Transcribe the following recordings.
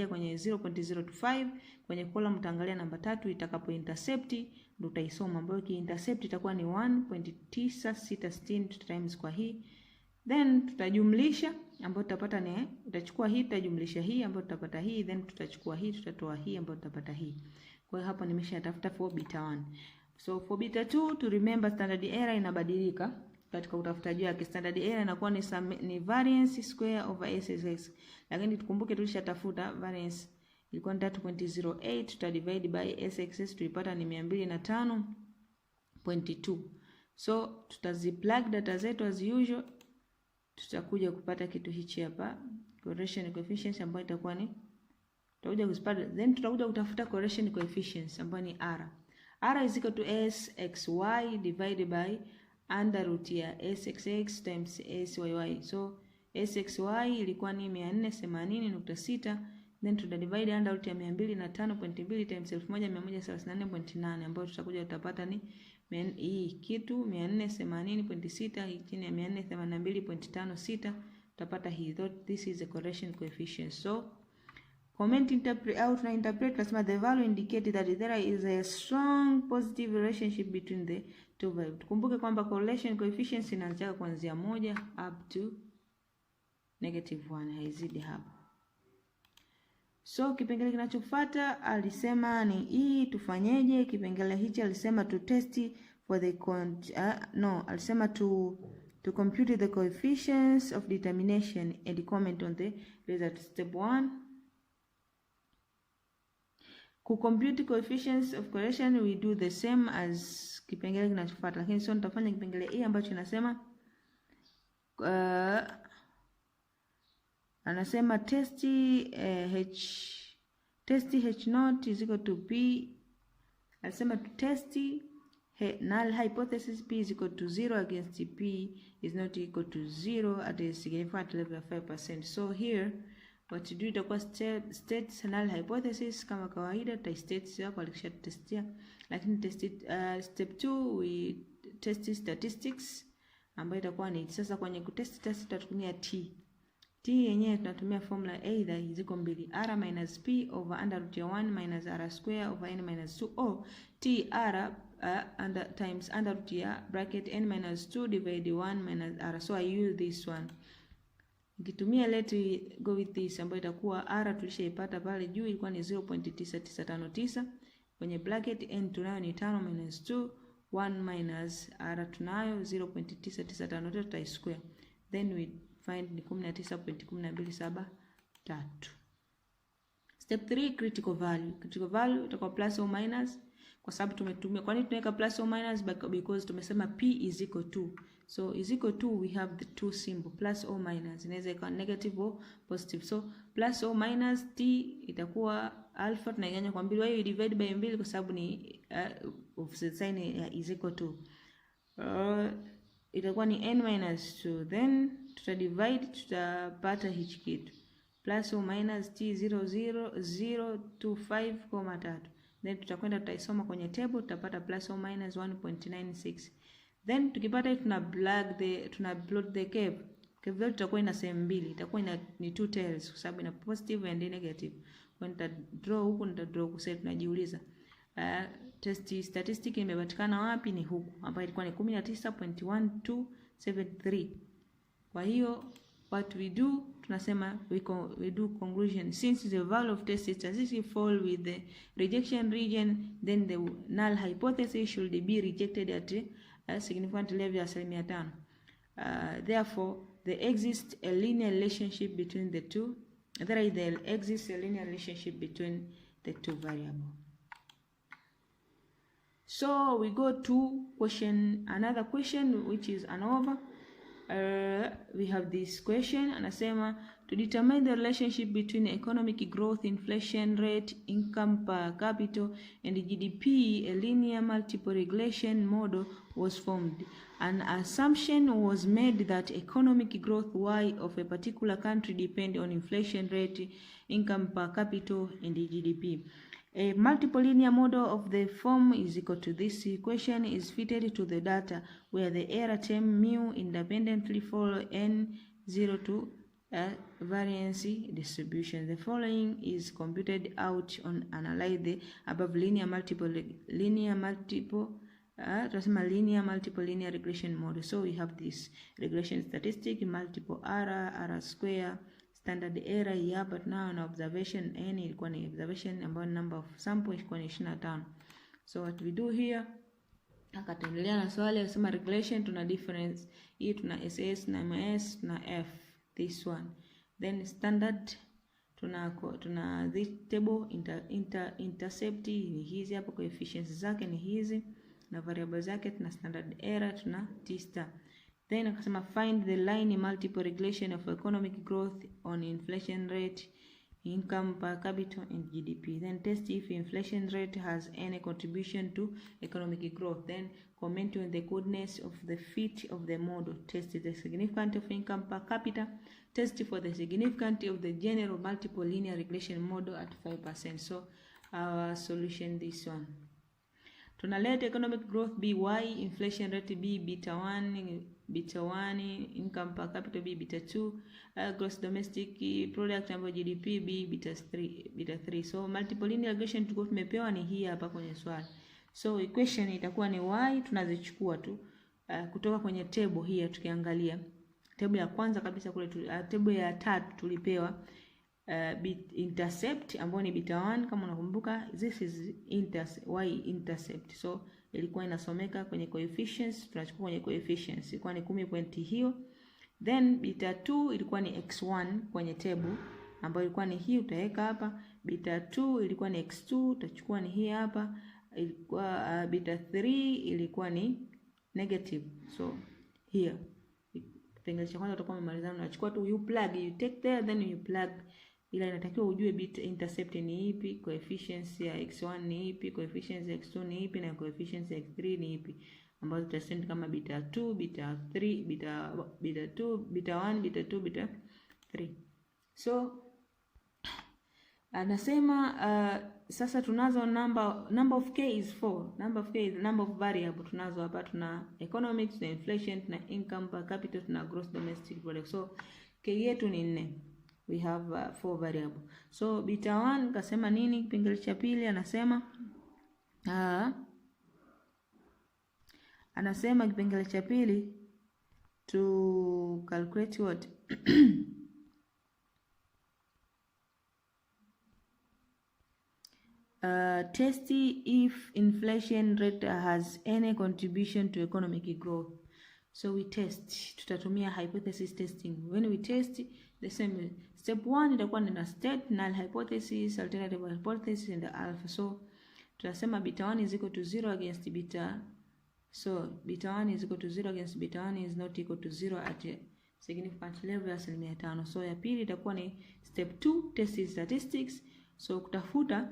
kwenye 0.025 kwenye column utaangalia namba 3 itakapo intercept ndio utaisoma, ambayo ki intercept itakuwa ni 1.9660 times kwa hii, then tutajumlisha ambayo tutapata ni utachukua hii tutajumlisha hii ambayo tutapata hii, then tutachukua hii tutatoa hii ambayo tutapata hii. Kwa hiyo hapa nimeshatafuta for beta 1. So for beta 2 to remember standard error inabadilika katika utafutaji wake. Standard error inakuwa ni variance square over SSX. Lakini tukumbuke tulishatafuta variance ilikuwa ni 3.08, tutadivide by SSX tulipata ni 205.2. So tutaziplug data zetu as usual, tutakuja kupata kitu hichi hapa, correlation coefficient ambayo itakuwa ni tutakuja kuzipata, then tutakuja kutafuta correlation coefficient ambayo ni R. R is equal to SXY divided by under root ya SXX times SYY. So SXY ilikuwa ni 480.6, then tutadivide under root ya 205.2 times 1134.8 ambayo tutakuja tutapata ni hii kitu 480.6 hii chini ya 482.56 tutapata hii. This is the correlation coefficient. So comment interpret out na interpret tunasema the value indicate that there is a strong positive relationship between the two values. Tukumbuke kwamba correlation coefficient inaanza kuanzia 1 up to -1, haizidi hapo. So kipengele kinachofuata alisema ni hii tufanyeje? Kipengele hichi alisema to test for the alisema to compute the coefficients of determination and comment on the result. Step 1, ku compute coefficients of correlation we do the same as kipengele kinachofuata, lakini sio nitafanya kipengele hii ambacho inasema anasema test H naught is equal to P. Anasema to test null hypothesis P is equal to 0 against P is not equal to 0 at a significant level of 5%. So here what to do itakuwa state null hypothesis kama kawaida tuta state hapo alikisha testia, lakini step 2 we test statistics ambayo itakuwa ni sasa kwenye kutest tutatumia T yenyewe tunatumia formula either ziko mbili, R minus P over under root ya 1 minus R square over n minus 2, or T R times under root ya bracket n minus 2 divide 1 minus R. So I use this one. Nikitumia let go with this ambayo itakuwa R tulishaipata pale juu ilikuwa ni 0.9959 kwenye bracket n tunayo ni 5 minus 2 1 minus R tunayo 0.9953 tutai square, then we find ni 19.1273. Step 3 critical value. Critical value itakuwa plus or minus kwa sababu tumetumia. Kwa nini tunaweka plus or minus? Because tumesema P is equal to. So is equal to we have the two symbol plus or minus. Inaweza ikawa negative or positive. So plus or minus T itakuwa alpha tunaiganya kwa 2. Kwa hiyo divide by 2 kwa sababu ni opposite sign is equal to. Itakuwa ni n minus 2, then tutadivide tutapata hichi kitu plus or minus T 0.025,3, then tutakwenda tutaisoma kwenye table tutapata plus or minus 1.96. Then tukipata tuna plot the curve. Curve tutakuwa ina sehemu mbili, itakuwa ni two tails kwa sababu ina positive and negative. Kwa nita draw huku nita draw huku, sasa tunajiuliza test statistic imepatikana wapi? Ni huku ambapo ilikuwa ni 19.1273. Kwa hiyo what we do tunasema we do conclusion, since the value of test statistic fall with the rejection region, then the null hypothesis should be rejected at a significant level ya 5%. Therefore there exists a linear relationship between the two. There exists a linear relationship between the two variables. So we go to another question which is ANOVA. We have this question, anasema to determine the relationship between economic growth, inflation rate, income per capita and GDP, a linear multiple regression model was formed. An assumption was made that economic growth Y of a particular country depend on inflation rate, income per capita and GDP. A multiple linear model of the form is equal to this equation is fitted to the data where the error term mu independently follow n 0 to variance distribution. The following is computed out on analyze the above linear multiple linear regression model. So we have this regression statistic, multiple R square, standard error hapa tunao na observation n ilikuwa ni observation ambayo number of sample ilikuwa ni 25. So what we do here, akatuendelea na swali akasema regression tuna difference hii, tuna SS na MS na F, this one. Then standard tuna this table intercept ni hizi hapo, coefficients zake ni hizi na variable zake, tuna standard error, tuna t star. Then akasema find the line multiple regression of economic growth on inflation rate, income per capita and GDP. Then test if inflation rate has any contribution to economic growth. Then comment on the goodness of the fit of the model. Test the significance of income per capita. Test for the significance of the general multiple linear regression model at 5%. So our solution this one. Tunaleta economic growth be y, inflation rate be beta 1, income per capita be beta 2, gross domestic product ambayo GDP be beta 3. So multiple linear regression tulikuwa tumepewa ni hii hapa kwenye swali. So equation itakuwa ni y, tunazichukua tu kutoka kwenye table hii. Tukiangalia table ya kwanza kabisa kule table ya 3 tulipewa intercept ambayo ni beta 1 kama unakumbuka, this is y intercept. So ilikuwa inasomeka kwenye coefficients, tunachukua kwenye coefficients ilikuwa ni 10 point hiyo. Then beta 2 ilikuwa ni x1 kwenye table ambayo ilikuwa ni hii, utaweka hapa. Beta 2 ilikuwa ni x2, utachukua ni hii hapa. Ilikuwa beta 3 ilikuwa ni negative. So here kipengele cha kwanza utakuwa umemalizana, unachukua tu you plug, you take there then you plug, ila inatakiwa ujue beta intercept ni ipi, coefficients ya x1 ni ipi, coefficients ya x2 ni ipi na coefficients ya x3 ni ipi, ambazo tutasend kama beta 2, beta 3, beta 2, beta 1, beta 2, beta 3. So anasema sasa tunazo number of k is 4. Number of k is number of variable. Tunazo hapa, tuna economics, tuna inflation, tuna income per capita, tuna gross domestic product. So k yetu ni 4. We have 4 variable. So beta 1 kasema nini kipengele cha pili? Anasema kipengele cha pili to calculate what test if inflation rate has any contribution to economic growth. So we test, tutatumia hypothesis testing. When we test the same step 1 itakuwa ni state, null hypothesis, alternative hypothesis and alpha. So tutasema beta 1 is equal to 0 against beta. So beta 1 is equal to 0 against beta 1 is not equal to 0 at a significant level ya 5%. So ya pili itakuwa ni step 2 test statistics. So kutafuta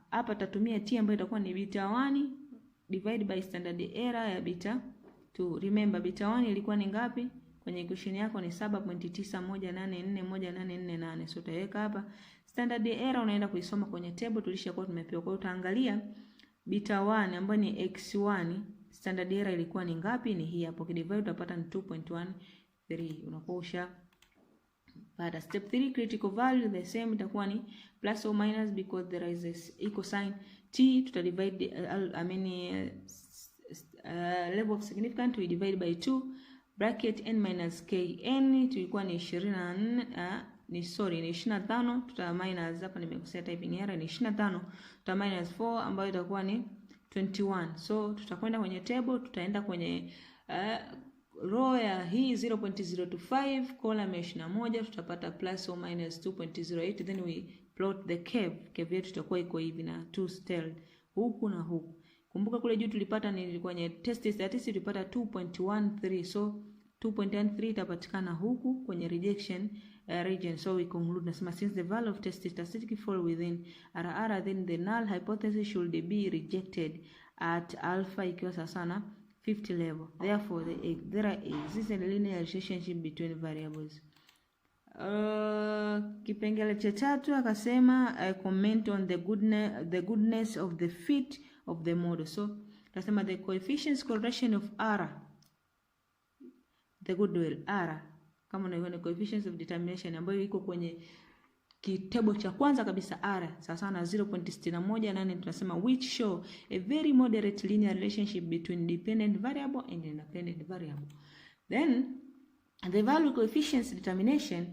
hapa tatumia t ambayo itakuwa ni beta 1 divide by standard error ya beta 2. Remember beta 1 ilikuwa ni ngapi? Kwenye equation yako ni 7.91841848. So utaweka hapa standard error, unaenda kuisoma kwenye table tulishakuwa tumepewa. Kwa hiyo utaangalia beta 1 ambayo ni x1, standard error ilikuwa ni ngapi? Ni hii hapo. Kidivide utapata ni 2.13. Unakuwa usha baada. Step 3 critical value the same, itakuwa ni plus or minus because there is this equal sign t. Tutadivide level of significance we divide by 2 bracket n minus k. N tulikuwa ni 24 ni 25, tuta minus hapa nimekosea typing error, ni 25 tuta minus 4 ambayo itakuwa ni 21. So tutakwenda kwenye table, tutaenda kwenye row ya hii 0.025 column ya 21, tutapata plus or minus 2.08. Then we plot the curve yetu itakuwa iko hivi na two scaled huku na huku. Kumbuka kule juu tulipata ni kwenye test statistics tulipata 2.13. So 2.13 itapatikana huku kwenye rejection region. So we conclude nasema since the value of test statistic fall within RR, then the null hypothesis should be rejected at alpha ikiwa sawa na 50 level. Therefore there exists a linear relationship between variables. Kipengele cha tatu akasema comment on the goodness of the fit of the model. So tunasema the coefficients correlation of R, the goodwill R kama unaiona coefficients of determination ambayo iko kwenye kitebo cha kwanza kabisa R sawa na 0.61 nane tunasema which show a very moderate linear relationship between dependent variable and independent variable. Then the value coefficients determination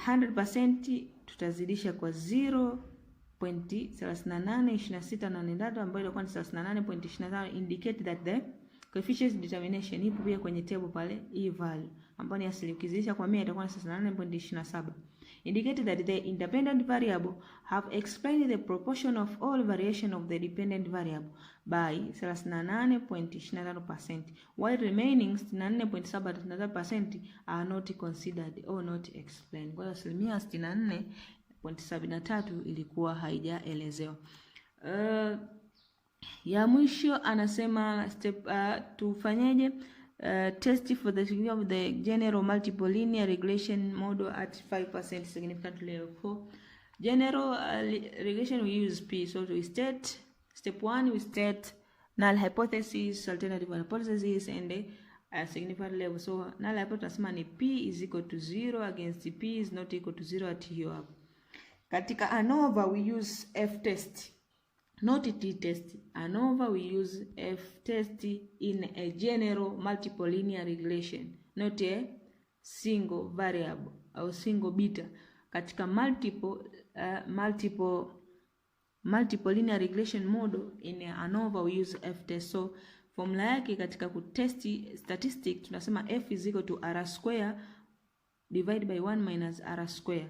100% tutazidisha kwa 0.382683 ambayo ilikuwa ni 38.25 indicate that the coefficients determination ipo pia kwenye table pale hii value ambayo ni asili ukizidisha kwa 100 itakuwa ni 38.27. Indicate that the independent variable have explained the proportion of all variation of the dependent variable by 38.25%, while remaining 64.73% are not considered or not explained. Kwa hiyo 64.73 ilikuwa haijaelezewa. Ya mwisho anasema step tufanyeje? Test for the significance of the general multiple linear regression model at 5% significant level. For general regression we use P. So we state step 1 we state null hypothesis, alternative hypothesis and significant level. So null hypothesis tunasema ni P is equal to 0 against P is not equal to 0 at hiyo hapo. Katika ANOVA we use F test, not T test. ANOVA we use F test in a general multiple linear regression, not a single variable au single beta. Katika multiple linear regression model in ANOVA we use F test. So formula yake katika kutesti statistic tunasema F is equal to R square divided by 1 minus R square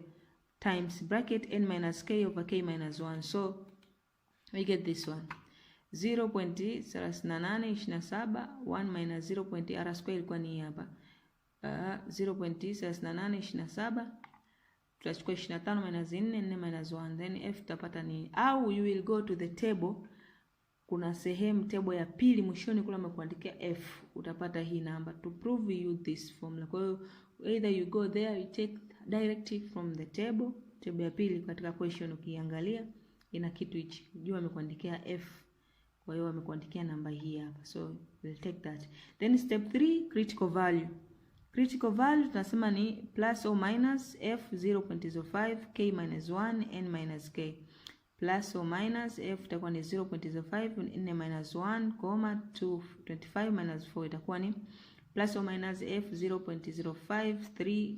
times bracket n minus k over k minus 1. So we get this one 0.3827 1 minus 0.r square ilikuwa ni hapa 0.3827 tutachukua 25 minus 4 minus 1 then f tutapata ni, au you will go to the table. Kuna sehemu table ya pili mwishoni kule amekuandikia f, utapata hii namba to prove you this formula. Kwa hiyo either you go there you take directly from the table ya pili katika question ukiangalia ina kitu hichi. Jua amekuandikia f. Kwa hiyo amekuandikia namba hii hapa. So we'll take that. Then step 3 critical value. Critical value tunasema ni plus or minus f 0.05 k minus 1 n minus k. Plus or minus f itakuwa ni 0.05 n minus 1, 225 minus 4 itakuwa ni plus or minus f 0.053.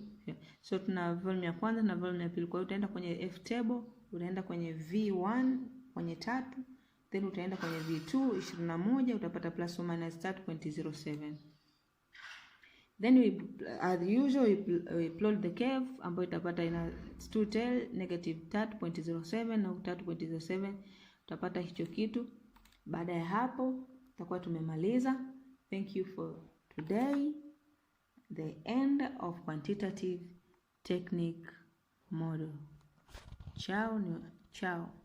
So tuna volume ya kwanza na volume ya pili. Kwa hiyo utaenda kwenye f table, utaenda kwenye V1 kwenye 3, then utaenda kwenye V2 21 utapata plus or minus 3.07. Then we as usual we plot the curve ambayo itapata ina two tail negative 3.07 na 3.07 utapata hicho kitu. Baada ya hapo tutakuwa tumemaliza. Thank you for today. The end of quantitative technique model. Ciao.